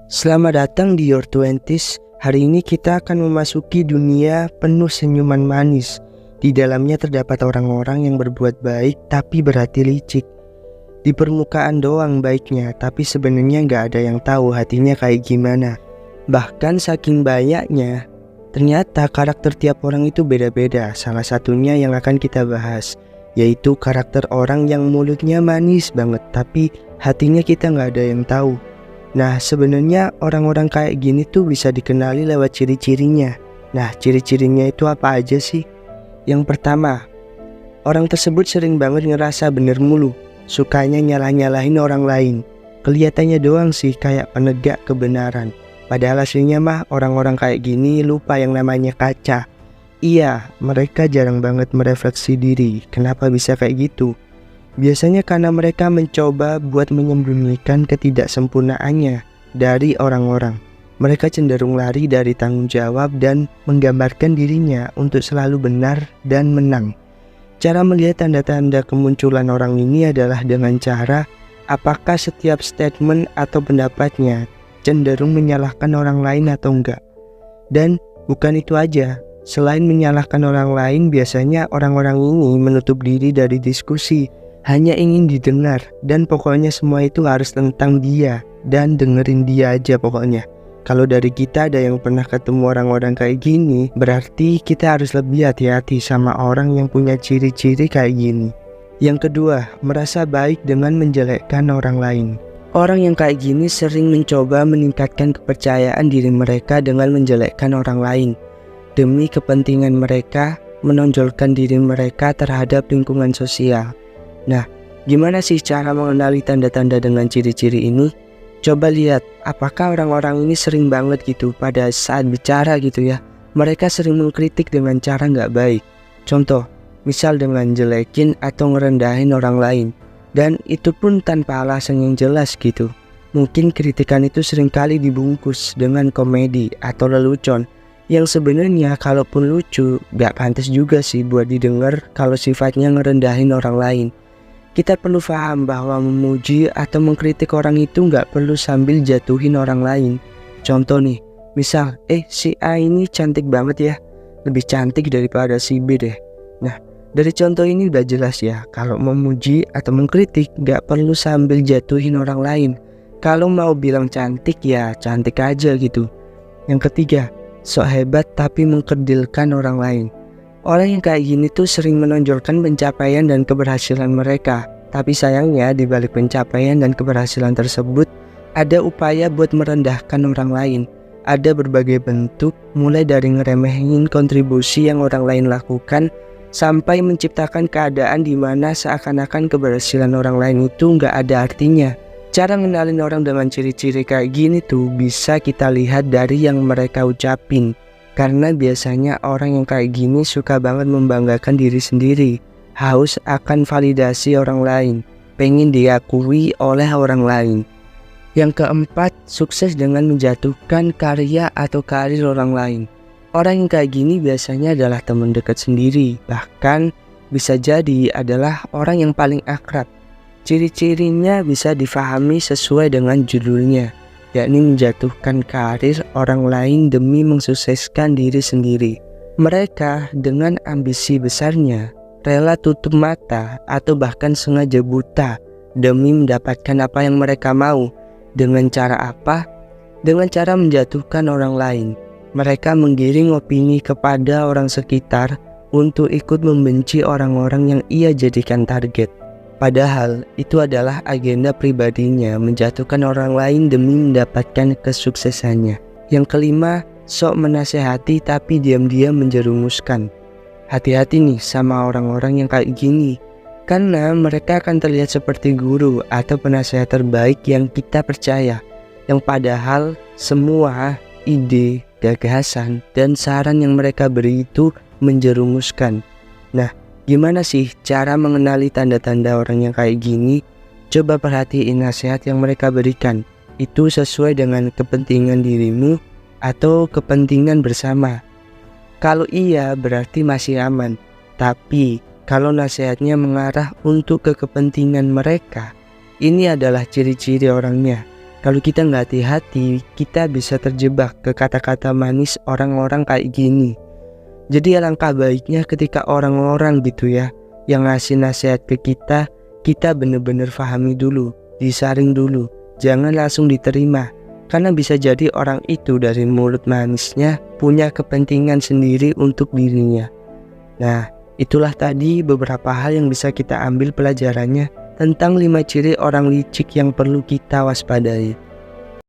Selamat datang di Your Twenties. Hari ini kita akan memasuki dunia penuh senyuman manis. Di dalamnya terdapat orang-orang yang berbuat baik tapi berhati licik. Di permukaan doang baiknya, tapi sebenarnya nggak ada yang tahu hatinya kayak gimana. Bahkan saking banyaknya, ternyata karakter tiap orang itu beda-beda. Salah satunya yang akan kita bahas, yaitu karakter orang yang mulutnya manis banget, tapi hatinya kita nggak ada yang tahu. Nah, sebenarnya orang-orang kayak gini tuh bisa dikenali lewat ciri-cirinya. Nah, ciri-cirinya itu apa aja sih? Yang pertama, orang tersebut sering banget ngerasa bener mulu, sukanya nyalah-nyalahin orang lain. Kelihatannya doang sih kayak penegak kebenaran, padahal aslinya mah orang-orang kayak gini lupa yang namanya kaca. Iya, mereka jarang banget merefleksi diri. Kenapa bisa kayak gitu? Biasanya karena mereka mencoba buat menyembunyikan ketidaksempurnaannya dari orang-orang. Mereka cenderung lari dari tanggung jawab dan menggambarkan dirinya untuk selalu benar dan menang. Cara melihat tanda-tanda kemunculan orang ini adalah dengan cara apakah setiap statement atau pendapatnya cenderung menyalahkan orang lain atau enggak. Dan bukan itu aja, selain menyalahkan orang lain, biasanya orang-orang ini menutup diri dari diskusi. Hanya ingin didengar, dan pokoknya semua itu harus tentang dia dan dengerin dia aja pokoknya. Kalau dari kita ada yang pernah ketemu orang-orang kayak gini, berarti kita harus lebih hati-hati sama orang yang punya ciri-ciri kayak gini. Yang kedua, merasa baik dengan menjelekkan orang lain. Orang yang kayak gini sering mencoba meningkatkan kepercayaan diri mereka dengan menjelekkan orang lain. Demi kepentingan mereka, menonjolkan diri mereka terhadap lingkungan sosial. Nah, gimana sih cara mengenali tanda-tanda dengan ciri-ciri ini? Coba lihat, apakah orang-orang ini sering banget gitu pada saat bicara gitu ya. Mereka sering mengkritik dengan cara nggak baik. Contoh, misal dengan jelekin atau ngerendahin orang lain. Dan itu pun tanpa alasan yang jelas gitu. Mungkin kritikan itu seringkali dibungkus dengan komedi atau lelucon. Yang sebenarnya kalaupun lucu, gak pantas juga sih buat didengar kalau sifatnya ngerendahin orang lain. Kita perlu paham bahwa memuji atau mengkritik orang itu nggak perlu sambil jatuhin orang lain. Contoh nih, misal, si A ini cantik banget ya, lebih cantik daripada si B deh. Nah, dari contoh ini udah jelas ya, kalau memuji atau mengkritik nggak perlu sambil jatuhin orang lain. Kalau mau bilang cantik ya cantik aja gitu. Yang ketiga, sok hebat tapi mengkerdilkan orang lain. Orang yang kayak gini tuh sering menonjolkan pencapaian dan keberhasilan mereka. Tapi sayangnya di balik pencapaian dan keberhasilan tersebut ada upaya buat merendahkan orang lain. Ada berbagai bentuk, mulai dari ngeremehin kontribusi yang orang lain lakukan sampai menciptakan keadaan di mana seakan-akan keberhasilan orang lain itu nggak ada artinya. Cara ngenalin orang dengan ciri-ciri kayak gini tuh bisa kita lihat dari yang mereka ucapin. Karena biasanya orang yang kayak gini suka banget membanggakan diri sendiri, haus akan validasi orang lain, pengen diakui oleh orang lain. Yang keempat, sukses dengan menjatuhkan karya atau karir orang lain. Orang yang kayak gini biasanya adalah teman dekat sendiri, bahkan bisa jadi adalah orang yang paling akrab. Ciri-cirinya bisa difahami sesuai dengan judulnya, yakni menjatuhkan karir orang lain demi mensukseskan diri sendiri. Mereka dengan ambisi besarnya rela tutup mata atau bahkan sengaja buta demi mendapatkan apa yang mereka mau. Dengan cara apa? Dengan cara menjatuhkan orang lain. Mereka menggiring opini kepada orang sekitar untuk ikut membenci orang-orang yang ia jadikan target. Padahal itu adalah agenda pribadinya, menjatuhkan orang lain demi mendapatkan kesuksesannya. Yang kelima, sok menasehati tapi diam-diam menjerumuskan. Hati-hati nih sama orang-orang yang kayak gini, karena mereka akan terlihat seperti guru atau penasehat terbaik yang kita percaya, yang padahal semua ide, gagasan, dan saran yang mereka beri itu menjerumuskan. Nah, gimana sih cara mengenali tanda-tanda orang yang kayak gini? Coba perhatiin nasihat yang mereka berikan. Itu sesuai dengan kepentingan dirimu atau kepentingan bersama. Kalau iya berarti masih aman. Tapi kalau nasihatnya mengarah untuk ke kepentingan mereka, ini adalah ciri-ciri orangnya. Kalau kita nggak hati-hati, kita bisa terjebak ke kata-kata manis orang-orang kayak gini. Jadi alangkah baiknya ketika orang-orang gitu ya yang ngasih nasihat ke kita bener-bener pahami dulu, disaring dulu, jangan langsung diterima. Karena bisa jadi orang itu dari mulut manisnya punya kepentingan sendiri untuk dirinya. Nah, itulah tadi beberapa hal yang bisa kita ambil pelajarannya tentang 5 ciri orang licik yang perlu kita waspadai.